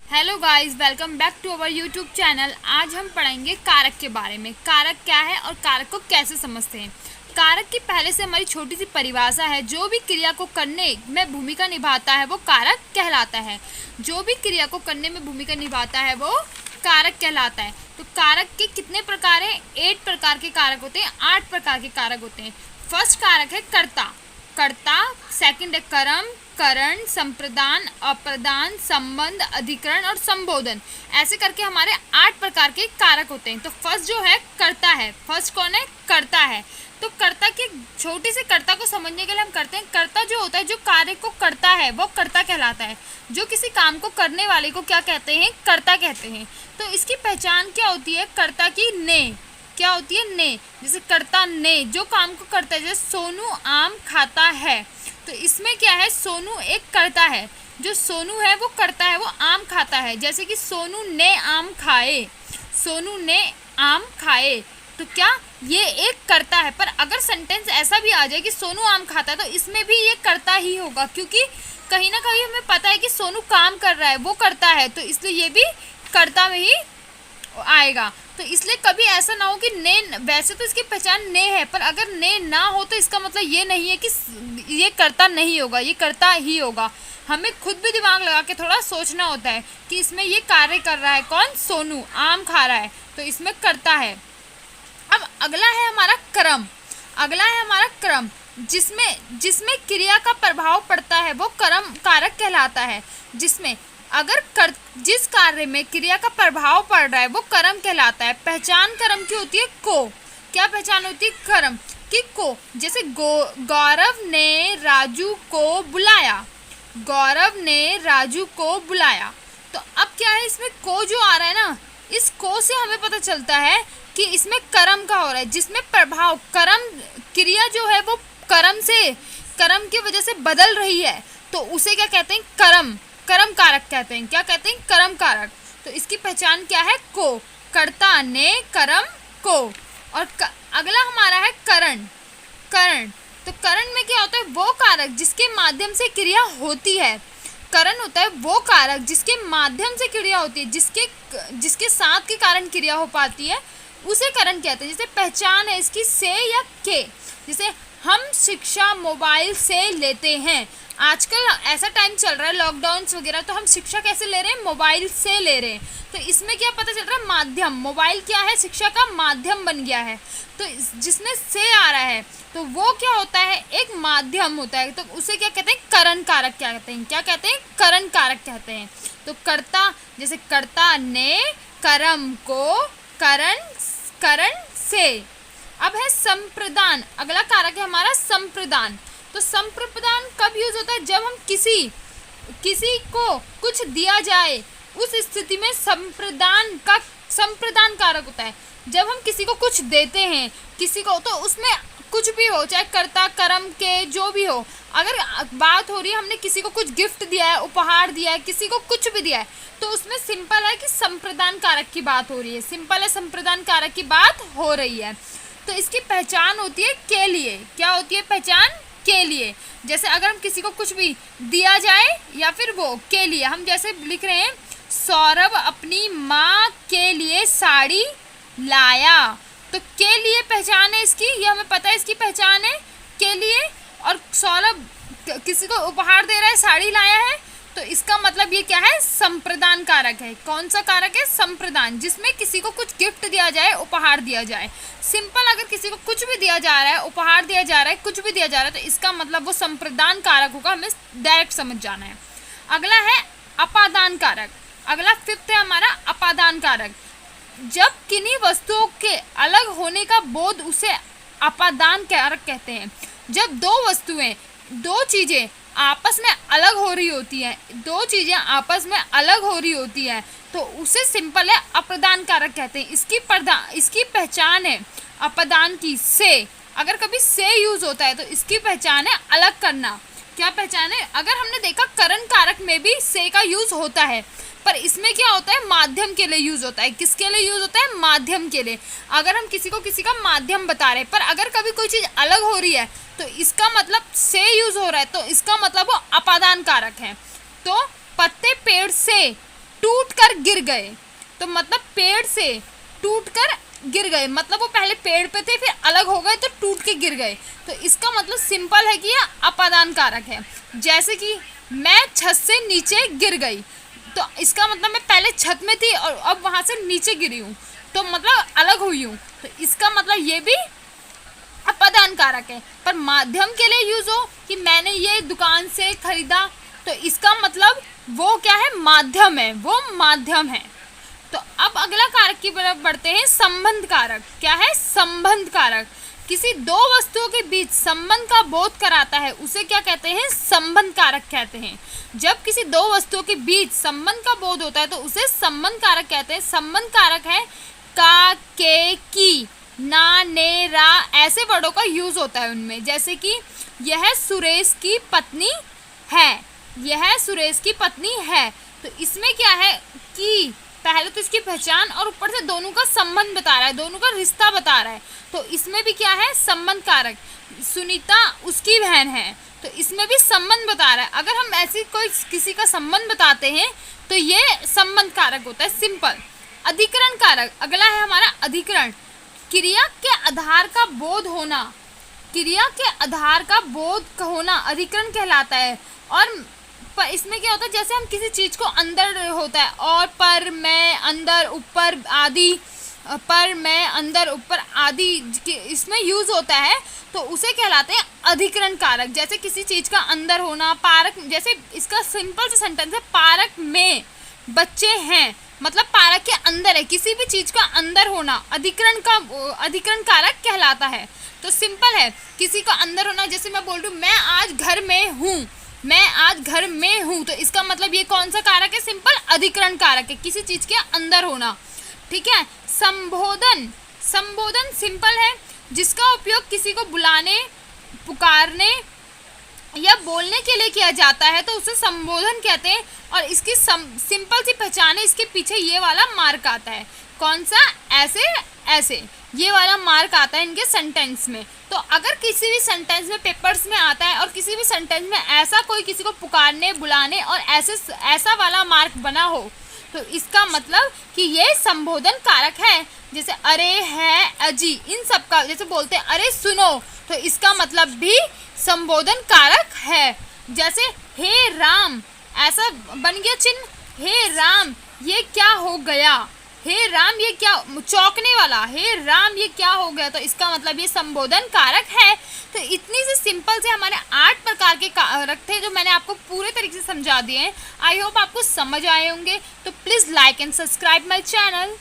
Hello guys, welcome back to our YouTube channel. आज हम पढ़ेंगे कारक के बारे में। कारक क्या है और कारक को कैसे समझते हैं। कारक की पहले से हमारी छोटी सी परिभाषा है। जो भी क्रिया को करने में भूमिका निभाता है वो कारक कहलाता है। जो भी क्रिया को करने में भूमिका निभाता है वो कारक कहलाता है। तो कारक के कितने प्रकार हैं? 8 प्रकार के कारक होते हैं, 8 प्रकार के कारक होते हैं। फर्स्ट कारक है कर्ता। कर्ता, सेकंड है कर्म, करण, संप्रदान, अप्रदान, संबंध, अधिकरण और संबोधन। ऐसे करके हमारे 8 प्रकार के कारक होते हैं। तो फर्स्ट जो है कर्ता है। फर्स्ट कौन है? कर्ता है। तो कर्ता के छोटे से कर्ता को समझने के लिए हम करते हैं, कर्ता जो होता है जो कार्य को करता है वो कर्ता कहलाता है। जो किसी काम को करने वाले को क्या कहते हैं? कर्ता कहते हैं। तो इसकी पहचान क्या होती है? कर्ता की ने क्या होती है? ने। जैसे कर्ता ने जो काम को करता है, जैसे सोनू आम खाता है, तो इसमें क्या है? सोनू एक कर्ता है। जो सोनू है वो कर्ता है, वो आम खाता है। जैसे कि सोनू ने आम खाए, सोनू ने आम खाए, तो क्या ये एक कर्ता है। पर अगर सेंटेंस ऐसा भी आ जाए कि सोनू आम खाता है, तो इसमें भी ये कर्ता ही होगा, क्योंकि कहीं ना कहीं हमें पता है कि सोनू काम कर रहा है, वो करता है, तो इसलिए ये भी कर्ता में ही आएगा। तो इसलिए कभी ऐसा ना हो कि ने, वैसे तो इसकी पहचान ने है, पर अगर ने ना हो तो इसका मतलब ये नहीं है कि ये कर्ता नहीं होगा, ये कर्ता ही होगा। हमें खुद भी दिमाग लगा के थोड़ा सोचना होता है कि इसमें ये कार्य कर रहा है कौन? सोनू आम खा रहा है, तो इसमें कर्ता है। अब अगला है हमारा क्रम। अगला है हमारा क्रम, जिसमें क्रिया का प्रभाव पड़ता है वो क्रम कारक कहलाता है। जिसमें अगर जिस कार्य में क्रिया का प्रभाव पड़ रहा है वो कर्म कहलाता है। पहचान कर्म की होती है को। क्या पहचान होती है? कर्म की को। जैसे गौरव ने राजू को बुलाया, गौरव ने राजू को बुलाया। तो अब क्या है, इसमें को जो आ रहा है ना, इस को से हमें पता चलता है कि इसमें कर्म का हो रहा है, जिसमें प्रभाव कर्म क्रिया जो है वो कर्म की वजह से बदल रही है, तो उसे क्या कहते हैं? कर्म कारक कहते हैं। क्या कहते हैं? कर्म कारक। तो इसकी पहचान क्या है? को। कर्ता ने कर्म को। और अगला हमारा है करण। करण, तो करण में क्या होता है? वो कारक जिसके माध्यम से क्रिया होती है। करण होता है वो कारक जिसके माध्यम से क्रिया होती है, जिसके साथ के कारण क्रिया हो पाती है, उसे करण कहते हैं। जैसे पहचान है इसकी से या के। जैसे हम शिक्षा मोबाइल से लेते हैं। आजकल ऐसा टाइम चल रहा है, लॉकडाउन वगैरह, तो हम शिक्षा कैसे ले रहे हैं? मोबाइल से ले रहे हैं। तो इसमें क्या पता चल रहा है? माध्यम। मोबाइल क्या है? शिक्षा का माध्यम बन गया है। तो जिसमें से आ रहा है तो वो क्या होता है? एक माध्यम होता है। तो उसे क्या कहते हैं? करण कारक क्या कहते हैं? क्या कहते हैं? करण कारक कहते हैं। तो कर्ता, जैसे कर्ता ने कर्म को करण से। अब है संप्रदान। अगला कारक है हमारा संप्रदान। तो संप्रदान कब यूज होता है? जब हम किसी को कुछ दिया जाए, उस स्थिति में संप्रदान कारक होता है। जब हम किसी को कुछ देते हैं, किसी को, तो उसमें कुछ भी हो, चाहे कर्ता कर्म के जो भी हो, अगर बात हो रही है हमने किसी को कुछ गिफ्ट दिया है, उपहार दिया है, किसी को कुछ भी दिया है, तो उसमें सिंपल है कि संप्रदान कारक की बात हो रही है। सिंपल है, संप्रदान कारक की बात हो रही है। तो इसकी पहचान होती है के लिए। क्या होती है पहचान? के लिए। जैसे अगर हम किसी को कुछ भी दिया जाए या फिर वो के लिए, हम जैसे लिख रहे हैं सौरभ अपनी माँ के लिए साड़ी लाया, तो के लिए पहचान है इसकी, ये हमें पता है इसकी पहचान है के लिए। और सौरभ किसी को उपहार दे रहा है, साड़ी लाया है, तो इसका मतलब ये क्या है? संप्रदान कारक है। कौन सा कारक है? संप्रदान, जिसमें किसी को कुछ गिफ्ट दिया जाए, उपहार दिया जाए। सिंपल, अगर किसी को कुछ भी दिया जा रहा है, उपहार दिया जा रहा है, कुछ भी दिया जा रहा है, तो इसका मतलब वो संप्रदान कारक होगा। हमें डायरेक्ट समझ जाना है। अगला है अपादान कारक। अगला 5th है हमारा अपादान कारक। जब किन्हीं वस्तुओं के अलग होने का बोध, उसे अपादान कारक कहते हैं। जब दो चीजें आपस में अलग हो रही होती हैं, तो उसे सिंपल है अप्रदान कारक कहते हैं। इसकी पहचान है अपादान की से। अगर कभी से यूज होता है तो इसकी पहचान है अलग करना। क्या पहचान है? अगर हमने देखा करण कारक में भी से का यूज होता है, पर इसमें क्या होता है? माध्यम के लिए यूज होता है। किसके लिए यूज होता है? माध्यम के लिए। अगर हम किसी का माध्यम बता रहे हैं, पर अगर कभी कोई चीज अलग हो रही है तो इसका मतलब से यूज हो रहा है, तो इसका मतलब वो अपादान कारक है। तो पत्ते पेड़ से टूट कर गिर गए, तो मतलब पेड़ से टूट कर गिर गए, मतलब वो पहले पेड़ पे थे फिर अलग हो गए तो टूट के गिर गए। तो इसका मतलब सिंपल है कि यह अपादान कारक है। जैसे कि मैं छत से नीचे गिर गई, तो इसका मतलब मैं पहले छत में थी और अब वहां से नीचे गिरी हूँ, तो मतलब अलग हुई हूँ, तो इसका मतलब ये भी अपादान कारक है। पर माध्यम के लिए यूज हो कि मैंने ये दुकान से खरीदा, तो इसका मतलब वो क्या है, माध्यम है, वो माध्यम है। तो अब अगला कारक की तरफ बढ़ते हैं, संबंध कारक। क्या है, संबंध कारक। किसी दो वस्तुओं के बीच संबंध का बोध कराता है, उसे क्या कहते हैं, संबंध कारक कहते हैं। जब किसी दो वस्तुओं के बीच संबंध का बोध होता है तो उसे संबंध कारक कहते हैं। संबंध कारक है का, के, की, ना, ने, रा, ऐसे वर्डों का यूज होता है उनमें। जैसे कि यह सुरेश की पत्नी है, यह सुरेश की पत्नी है, तो इसमें क्या है कि पहले तो इसकी पहचान और ऊपर से दोनों का संबंध बता रहा है, दोनों का रिश्ता बता रहा है, तो इसमें भी क्या है, संबंध कारक। सुनीता उसकी बहन है, तो इसमें भी संबंध बता रहा है। अगर हम ऐसी कोई किसी का संबंध बताते हैं तो ये संबंध कारक होता है, सिंपल। अधिकरण कारक अगला है हमारा, अधिकरण। क्रिया के आधार का बोध होना, क्रिया के आधार का बोध होना अधिकरण कहलाता है। और पर इसमें क्या होता है, जैसे हम किसी चीज को अंदर होता है, और पर, मैं, अंदर, ऊपर आदि, पर, मैं, अंदर, ऊपर आदि इसमें यूज होता है, तो उसे कहलाते हैं अधिकरण कारक। जैसे किसी चीज का अंदर होना, पार्क, जैसे इसका सिंपल सा सेंटेंस है, पार्क में बच्चे हैं, मतलब पार्क के अंदर है, किसी भी चीज का अंदर होना अधिकरण कारक कहलाता है। तो सिंपल है, किसी का अंदर होना, जैसे मैं बोल रही हूँ मैं आज घर में हूँ, मैं आज घर में हूँ, तो इसका मतलब ये कौन सा कारक है, सिंपल अधिकरण कारक है, किसी चीज के अंदर होना। ठीक है। संबोधन, संबोधन सिंपल है, जिसका उपयोग किसी को बुलाने, पुकारने या बोलने के लिए किया जाता है, तो उसे संबोधन कहते हैं। और इसकी सिंपल सी पहचान है, इसके पीछे ये वाला मार्क आता है, कौन सा, ऐसे ऐसे, ये वाला मार्क आता है इनके सेंटेंस में। तो अगर किसी भी सेंटेंस में पेपर्स में आता है और किसी भी सेंटेंस में ऐसा कोई किसी को पुकारने, बुलाने और ऐसा वाला मार्क बना हो, तो इसका मतलब कि ये संबोधन कारक है। जैसे अरे, है, अजी, इन सब का जैसे बोलते हैं अरे सुनो, तो इसका मतलब भी संबोधन कारक है। जैसे हे राम, ऐसा बन गया चिन्ह, हे राम ये क्या हो गया, हे राम ये क्या, चौंकने वाला, हे राम ये क्या हो गया, तो इसका मतलब ये संबोधन कारक है। तो इतनी से सिंपल से हमारे 8 प्रकार के कारक थे जो मैंने आपको पूरे तरीके से समझा दिए हैं। आई होप आपको समझ आए होंगे। तो please like and subscribe my channel.